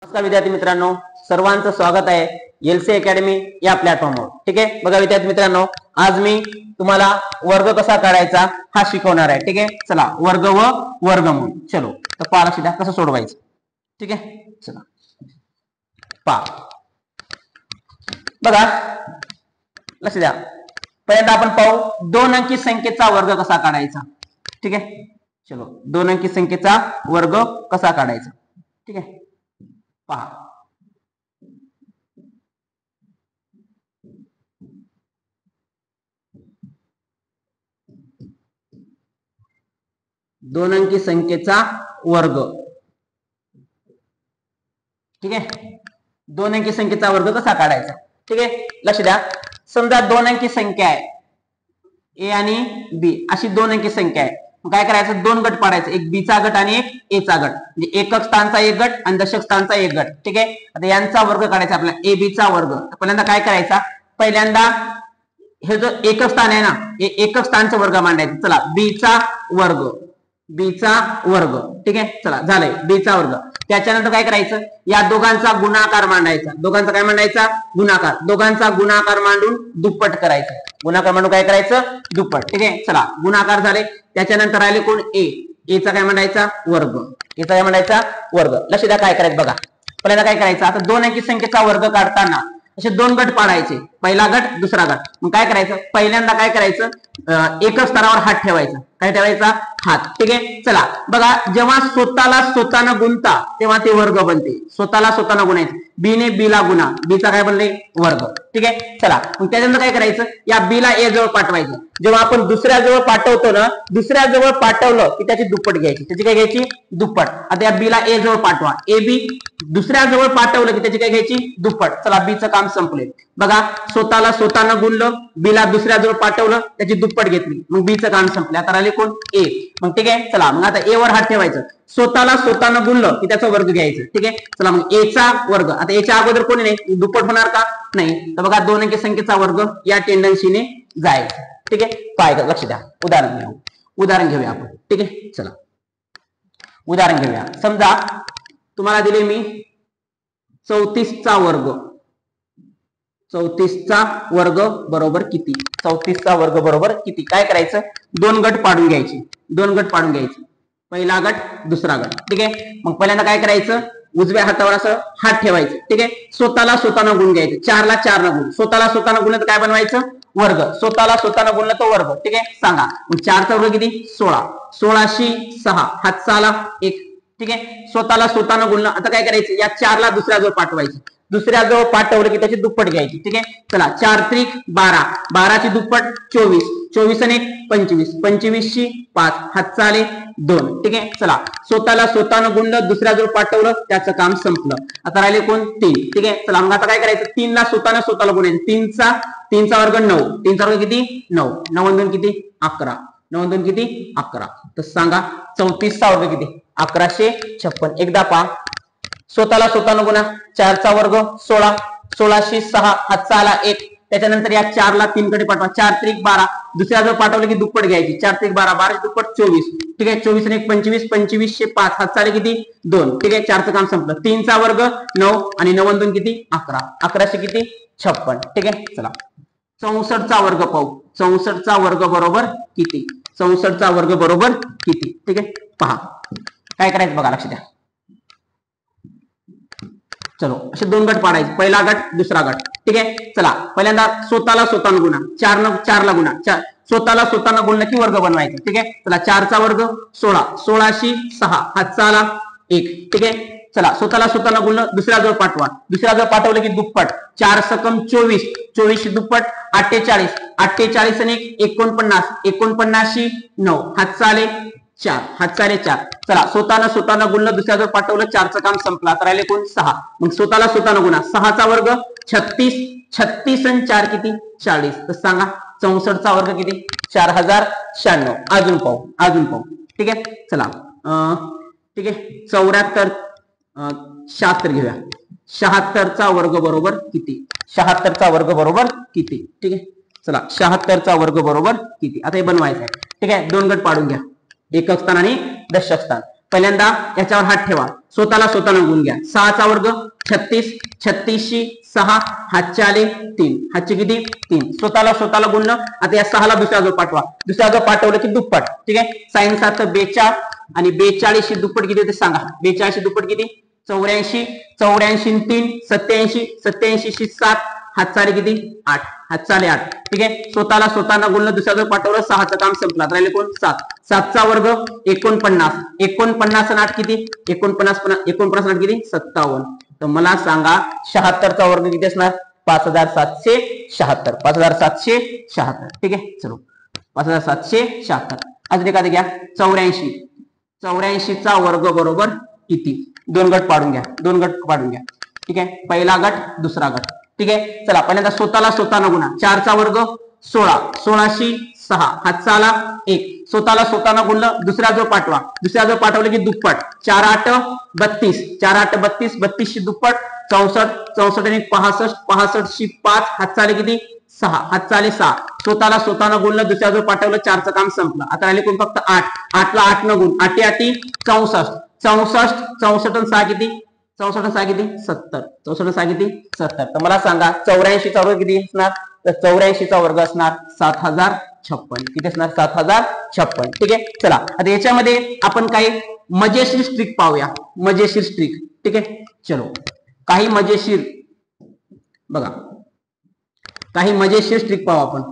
नमस्कार विद्यार्थी मित्रांनो, सर्वांचं स्वागत आहे एलसी अकॅडमी या प्लॅटफॉर्मवर. ठीक आहे, बघा विद्यार्थी मित्रांनो, आज मी तुम्हाला वर्ग कसा काढायचा हा शिकवणार आहे. ठीक आहे, चला वर्ग व वर्गमूळ. चलो तर पहा, लक्ष द्या कसं सोडवायचं. ठीक आहे, चला पहा, बघा लक्ष द्या. पहिल्यांदा आपण पाहू दोन अंकी संख्येचा वर्ग कसा काढायचा. ठीक आहे, चलो दोन अंकी संख्येचा वर्ग कसा काढायचा. ठीक आहे, पहा दोन अंकी संख्येचा वर्ग. ठीक आहे, दोन अंकी संख्येचा वर्ग कसा काढायचा. ठीक आहे, लक्ष द्या. समजा दोन अंकी संख्या आहे ए आणि बी, अशी दोन अंकी संख्या आहे. काय करायचं, दोन गट पाडायचे, एक बी चा गट आणि एक ए चा गट. म्हणजे एकक स्थानचा एक गट आणि दशक स्थानचा एक गट. ठीक आहे, आता यांचा वर्ग काढायचा आपल्याला, ए बी चा वर्ग. पहिल्यांदा काय करायचा, पहिल्यांदा हे जो एकक स्थान आहे ना, हे एकक स्थानचा वर्ग मांडायचा. चला बी चा वर्ग, बी चा वर्ग. ठीक आहे, चला झालंय बी चा वर्ग. त्याच्यानंतर काय करायचं, या दोघांचा गुणाकार मांडायचा. दोघांचा काय मांडायचा, गुणाकार. दोघांचा गुणाकार मांडून दुप्पट करायचं. गुणाकार मांडून काय करायचं, दुप्पट. ठीक आहे, चला गुणाकार झाले. त्याच्यानंतर राहिले कोण, ए. एचा काय मांडायचा, वर्ग. एचा काय मांडायचा, वर्ग. लक्ष द्या काय करायचं बघा. पहिल्यांदा काय करायचं, आता दोन अंकी संख्येचा वर्ग काढताना असे दोन गट पाडायचे, पहिला गट दुसरा गट. मग काय करायचं, पहिल्यांदा काय करायचं, एकच स्तरावर हात ठेवायचा. काय ठेवायचा, हात. ठीक आहे, चला बघा, जेव्हा स्वतःला स्वतःनं गुणता तेव्हा ते वर्ग बनते. स्वतःला स्वतःनं गुणायचं. बी ने बी ला गुणा, बीचा काय बनले, वर्ग. ठीक आहे, चला मग त्याच्यानंतर काय करायचं, या बी ला ए जवळ पाठवायचं. जेव्हा आपण दुसऱ्या जवळ पाठवतो ना, दुसऱ्या जवळ पाठवलं की त्याची दुप्पट घ्यायची. त्याची काय घ्यायची, दुप्पट. आता या बी ला ए जवळ पाठवा, ए बी दुसऱ्या जवळ पाठवलं की त्याची काय घ्यायची, दुप्पट. चला बीचं काम संपले. बघा, स्वतःला स्वतःनं गुणलं, बीला दुसऱ्या जवळ पाठवलं, त्याची दुप्पट घेतली, मग बीचं काम संपलं. आता राहिले कोण, ए. मग ठीक आहे, चला मग आता ए वर हात ठेवायचं. स्वतःला स्वतःनं गुणलं की त्याचा वर्ग घ्यायचं. ठीक आहे, चला मग ए चा वर्ग. आता एच्या अगोदर कोणी नाही, दुप्पट होणार का, नाही. तर बघा दोन अंकी संख्येचा वर्ग या टेंडन्सीने जायचं. ठीक आहे, पाहायचं, लक्ष द्या. उदाहरण घेऊया आपण. ठीक आहे, चला उदाहरण घेऊया. समजा तुम्हाला दिले मी 34 चा वर्ग. 34 चा वर्ग बरोबर किती, 34 चा वर्ग बरोबर किती. काय करायचं, दोन गट पाडून घ्यायचे. दोन गट पाडून घ्यायचे, पहिला गट दुसरा गट. ठीक आहे, मग पहिल्यांदा काय करायचं, उजव्या हातावर असं हात ठेवायचं. ठीक आहे, स्वतःला स्वतःनं गुण घ्यायचं. 4 ला 4 न गुण, स्वतःला स्वतःनं गुणलं तर काय बनवायचं, वर्ग. स्वतःला स्वतःनं गुणलं तो वर्ग. ठीक आहे, सांगा मग 4 चा वर्ग किती, 16. 16शी 6 हातचा आला 1. ठीक आहे, स्वतःला स्वतःनं गुणलं. आता काय करायचं, या 4 ला दुसऱ्या जवळ पाठवायचं. दुसऱ्या जवळ पाठवलं की त्याची दुप्पट घ्यायची. ठीक आहे, चला 4 त्रिक 12, 12 ची दुप्पट 24, 24 आणि 1 25, 25 शी 5 हातचा आले 2. ठीक आहे, चला स्वतःला स्वतःनं गुणलं, दुसऱ्या जवळ पाठवलं, त्याचं काम संपलं. आता राहिले कोण, 3. ठीक आहे, चला मग आता काय करायचं, 3 ला स्वतःला गुणायचं. 3 चा वर्ग 9. 3 चा वर्ग किती, 9. 9 आणि 2 किती, 11. 9 आणि 2 किती, 11. तर सांगा 34 चा वर्ग किती, 1156. एकदा पहा, स्वतःला स्वतःनं गुणा. 4 चा वर्ग 16, 16शी 6 हातचा आला 1. त्याच्यानंतर या 4 ला 3 कडे पाठवा. 4 त्रिक 12, दुसऱ्या जवळ पाठवलं की दुप्पट घ्यायची. 4 त्रिक 12, 12 ची दुप्पट 24. ठीक आहे, 24 आणि 1 25, 25 शी 5 हातचा आले किती, 2. ठीक आहे, 4चं काम संपलं. 3 चा वर्ग 9 आणि 9 आणि 2 किती, 11. 11 किती, 56. ठीक आहे, चला 64 चा वर्ग पाहू. 64 चा वर्ग बरोबर किती, 64 चा वर्ग बरोबर किती. ठीक आहे, पहा काय करायचं बघा, लक्ष द्या. चलो असे दोन गट पाडायचे, पहिला गट दुसरा गट. ठीक आहे, चला पहिल्यांदा स्वतःला स्वतःनं गुणा. 4 ला गुणा. स्वतःला स्वतःनं गुणलं की वर्ग बनवायचं. ठीक आहे, चला 4 चा वर्ग 16, 16शी 6 हातचा आला 1. ठीक आहे, चला स्वतःला स्वतःनं गुणलं, दुसऱ्या जवळ पाठवा. दुसऱ्या जवळ पाठवलं की दुप्पट. 4 सकम 24, 24 शी दुप्पट 48, 48 आणि 1 49, 49 शी 9 हातचा आले 4, हातचा आले 4. चला स्वतःनं गुणलं, दुसऱ्या जवळ पाठवलं, 4चं काम संपलं. आता राहिले कोण, 6. मग स्वतःला स्वतःनं गुणा. 6 चा वर्ग 36, 36 आणि 4 किती, 40. तर सांगा 64 चा वर्ग किती, 4096. अजून पाहू. ठीक आहे, चला ठीक आहे, 74 76 घेऊया. 76 चा वर्ग बरोबर किती, 76 चा वर्ग बरोबर किती. ठीक आहे, चला 76 चा वर्ग बरोबर किती. आता हे बनवायचं आहे. ठीक आहे, दोन गट पाडून घ्या, एकक स्थान आणि दशक स्थान. पहिल्यांदा याच्यावर हात ठेवा, स्वतःला स्वतःनं गुण घ्या. 6चा वर्ग 36, 36शी 6, हातचे आले 3, हातचे किती 3, स्वतःला गुणलं. आता या 6ला दुसऱ्या जो पाठवा, दुसऱ्या जो पाठवलं की दुप्पट. ठीक आहे, साइन 7 42 आणि 42 दुप्पट किती ते सांगा. 42 दुप्पट किती 84, 84 3 87, 87 7, हात चाले किती 8, हात चाले 8. ठीक आहे, स्वतःनं गुणलं, दुसऱ्या जो पाठवलं 6चं काम संपलं. राहिले कोण 7, 7चा वर्ग 49, 49 आणि 8 किती 49, 49 8 किती 57. तर मला सांगा 76चा वर्ग किती असणार 5776, 5776. ठीक आहे, चलो 5776. अजून एखादं घ्या 84, 84चा वर्ग बरोबर किती, 2 गट पाडून घ्या, 2 गट पाडून घ्या. ठीक आहे, पहिला गट दुसरा गट. ठीक आहे, चला पहिल्यांदा स्वतःला गुणा. 4चा वर्ग 16, 16शी 6, हातचा आला 1, स्वतःला गुणलं, दुसरा जो पाठवा, दुसरा जो पाठवलं की दुप्पट. 4 8 32, 4 8 32, 32शी दुप्पट 64, 64 आणि 65, 65शी 5, हात चाले किती 6, हात चाले 6, स्वतःनं गुणलं, दुसऱ्या जो पाठवलं 4चं काम संपलं. आता राहिले कोण फक्त 8, 8ला 8 न गुण, 8 8 64, 64, 64 आणि 6 किती 64 6 किती 70, 64 6 किती 70. तर मला सांगा 84चा वर्ग किती असणार, तर 84चा वर्ग असणार 7056. किती असणार 7056. ठीक आहे, चला आता याच्यामध्ये आपण काही मजेशीर स्ट्रिक पाहूया, मजेशीर स्ट्रिक. ठीक आहे, चलो काही मजेशीर बघा, काही मजेशीर स्ट्रिक पाहू आपण,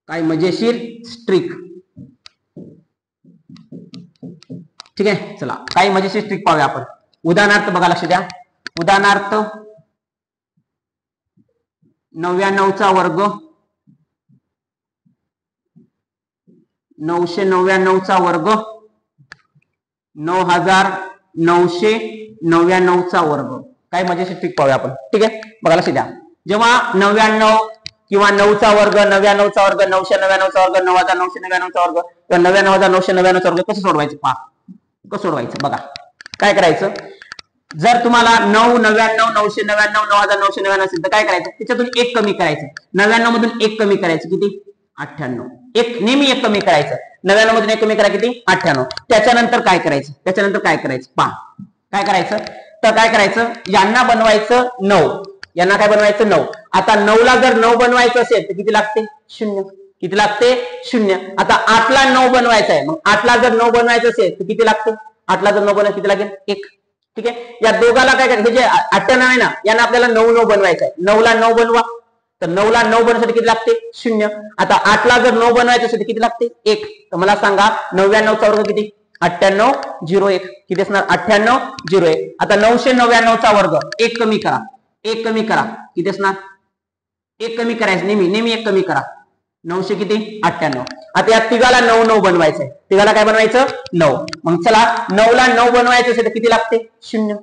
काही मजेशीर स्ट्रिक. ठीक आहे, चला काही मजेशीर स्ट्रिक पाहूया आपण. उदाहरणार्थ बघा, लक्ष द्या. उदाहरणार्थ 99चा वर्ग 999चा वर्ग 9999चा वर्ग. काय मजेशीर ट्रिक पाहूया आपण. ठीक आहे, बघा लक्ष द्या. जेव्हा 99 किंवा 9चा वर्ग 99चा वर्ग 999चा वर्ग 9999चा वर्ग किंवा 99999चा वर्ग कसं सोडवायचं पहा, कसं सोडवायचं बघा. काय करायचं, जर तुम्हाला 9 99 999 9999 असेल तर काय करायचं, त्याच्यातून एक कमी करायचं. 99 मधून एक कमी करायचं किती 98. एक नेहमी एक कमी करायचं. 99 मधून एक कमी करा किती 98. त्याच्यानंतर काय करायचं, त्याच्यानंतर काय करायचं पहा. काय करायचं, तर काय करायचं, यांना बनवायचं 9, यांना काय बनवायचं 9. आता 9ला जर 9 बनवायचं असेल तर किती लागते 0. किती लागते 0. आता 8ला 9 बनवायचं आहे, मग 8ला जर 9 बनवायचं असेल तर किती लागते, 8ला जर 9 बनवायचं किती लागेल 1. ठीक आहे, या दोघाला काय करायचं, हे जे 98 आहे ना, यांना आपल्याला 9 9 बनवायचं आहे. 9ला 9 बनवा, तर 9ला 9 बनवण्यासाठी किती लागते 0. आता 8ला जर 9 बनवायचं असेल तर किती लागते 1. तर मला सांगा 99चा वर्ग किती 9801. किती असणार 9801. आता 999चा वर्ग 1 कमी करा, 1 कमी करा, किती असणार 1 कमी करायचं, नेहमी 1 कमी करा. 900 किती 98. आता या तिघाला 9 9 बनवायचं आहे. तिघाला काय बनवायचं 9. मग चला 9ला 9 बनवायचं असेल तर किती लागते 0.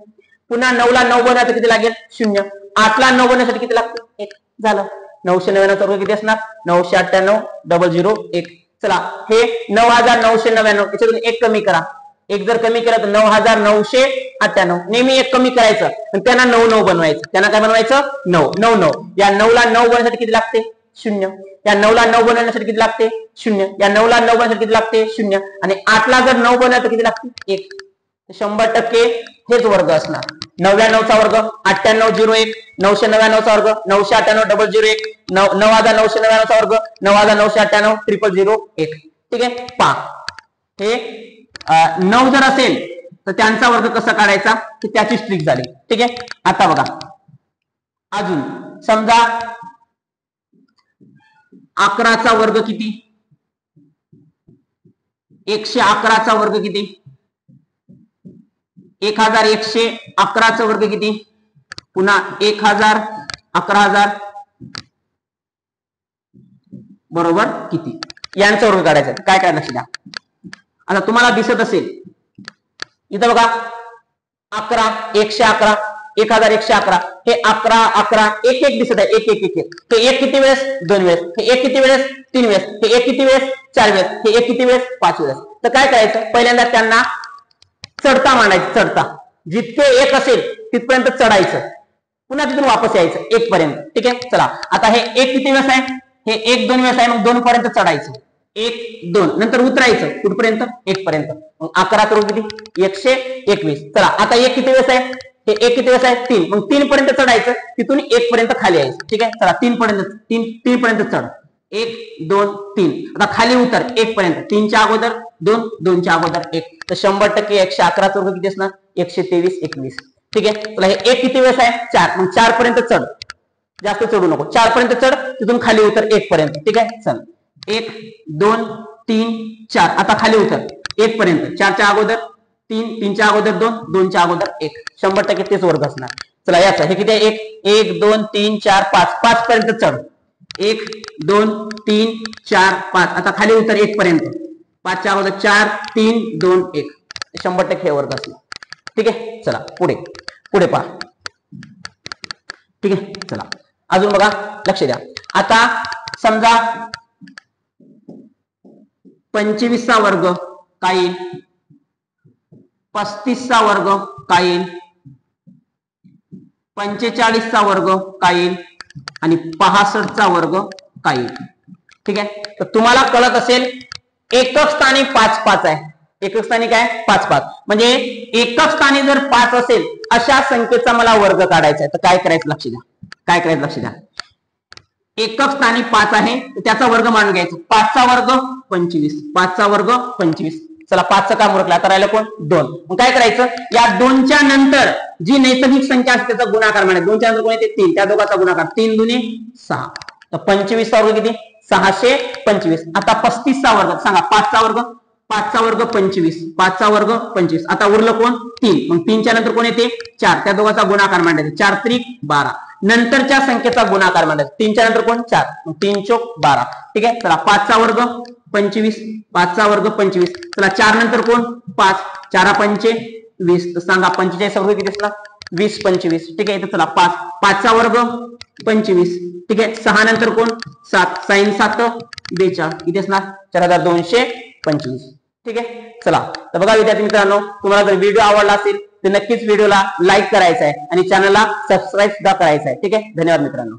पुन्हा 9ला 9 बनवायचं किती लागेल 0. 8ला 9 बनवण्यासाठी किती लागते 1. झालं. 999चा वर्ग किती असणार 998 001. चला हे 9999, याच्यातून 1 कमी करा. 1 जर कमी केला तर 9998. नेहमी 1 कमी करायचं आणि त्यांना 9 9 बनवायचं. त्यांना काय बनवायचं 9 9 9. या 9ला 9 बनवण्यासाठी किती लागते 0. या 9ला 9 बनवण्यासाठी किती लागते 0. या 9ला 9 बनवण्यासाठी किती लागते 0. आणि 8ला जर 9 बनवायचं किती लागते 1. 100% हेच वर्ग असणार. 99चा वर्ग 9801, 999चा वर्ग 998 001, 9999चा वर्ग 9998 001. ठीक आहे, पहा हे 9 जर असेल तर त्यांचा वर्ग कसा काढायचा, की त्याची स्ट्रिक झाली. ठीक आहे, आता बघा अजून समजा 11चा वर्ग किती 111चा वर्ग किती 1111चा वर्ग किती, पुन्हा 1000 11000 बरोबर किती, यांचा वर्ग काढायचा. काय काय लक्ष द्या. आता तुम्हाला दिसत असेल इथं बघा 11 111 1111 हे 11 11 एक एक दिसत आहे. एक एक एक एक हे एक किती वेळेस 2 वेळेस, हे एक किती वेळेस 3 वेळेस, हे एक किती वेळेस 4 वेळेस, हे एक किती वेळेस 5 वेळेस. तर काय करायचं, पहिल्यांदा त्यांना चढता मांडायचं. चढता जितके एक असेल तिथपर्यंत चढायचं, पुन्हा तिथून वापस यायचं 1 पर्यंत. ठीक आहे, चला आता हे एक किती वेळेस आहे, हे 1 2 वेळेस आहे, मग 2 पर्यंत चढायचं. 1 2 नंतर उतरायचं कुठपर्यंत 1 पर्यंत. मग 11 करू किती 121. चला आता 1 किती वेळेस आहे हे 1 किती वेळेस आहे 3. मग 3 पर्यंत चढायचं तिथून 1 पर्यंत खाली यायचं. ठीक आहे चला 3 पर्यंत चढ 1 2 3. आता खाली उतर 1 पर्यंत 3 च्या अगोदर 2 2 च्या अगोदर 1. तर 100% 111 चा वर्ग किती असणार 123 21. ठीक आहे तुला हे 1 किती वेळेस आहे 4. मग 4 पर्यंत चढ जास्त चढू नको 4 पर्यंत चढ तिथून खाली उतर 1 पर्यंत. ठीक आहे चल 1 2 3 4. आता खाली उतर 1 पर्यंत 4 च्या अगोदर 3 3 च्या अगोदर 2 2 च्या अगोदर 1. 100% तेच वर्ग असणार. चला याचा हे किती आहे 1 1 2 3 4 5 5 पर्यंत चढ 1 2 3 4 5. आता खाली उतर 1 पर्यंत 5 च्या अगोदर 4 3 2 1. 100% हे वर्ग असणार. ठीक आहे चला पुढे पुढे पहा. ठीक आहे चला अजून बघा लक्ष द्या. आता समजा 25 चा वर्ग काय येईल 35 चा वर्ग काय येईल 45 चा वर्ग काय येईल आणि 65 चा वर्ग काय येईल. ठीक आहे तर तुम्हाला कळत असेल एकक स्थानी 5 5 आहे. एकक स्थानी काय 5 5 म्हणजे एकक स्थानी जर 5 असेल अशा संख्येचा मला वर्ग काढायचा आहे. तर काय करायचं लक्ष द्या काय करायचं लक्ष द्या. एकक स्थानी 5 आहे त्याचा वर्ग मानून घ्यायचा. 5 चा वर्ग 25 5 चा वर्ग 25. चला 5 चा काम उरकला आता राहिलं कोण 2. मग काय करायचं या 2 च्या नंतर जी नैसर्गिक संख्या असते त्याचा गुणाकार मानायचा. 2 च्या नंतर कोण येते 3 त्या दोघांचा गुणाकार 3 दुने 6. तर 25 चा वर्ग किती 625. आता 35 चा वर्ग सांगा 5 चा वर्ग 5 चा वर्ग 25 5 चा वर्ग 25. आता उरलं कोण 3. मग 3 च्या नंतर कोण येते 4 त्या दोघांचा गुणाकार मांडायचा 4 त्रिक 12. नंतरच्या संख्येचा गुणाकार मांडायचा 3 च्या नंतर कोण 4 मग 3 चोक 12. ठीक आहे चला 5 चा वर्ग 25 5 चा वर्ग 25. चला 4 नंतर कोण 5 4 5 20. तर सांगा 45 चा वर्ग किती असला 20 25. ठीक आहे चला 5 5 चा वर्ग 25. ठीक आहे 6 नंतर कोण 7 sin 7 42 किती असणार 4225. ठीक आहे चला तर बघा विद्यार्थी मित्रांनो तुम्हाला जर व्हिडिओ आवडला असेल तर नक्कीच व्हिडिओला लाईक करायचा आहे आणि चॅनलला सबस्क्राईब सुद्धा करायचं आहे. ठीक आहे धन्यवाद मित्रांनो.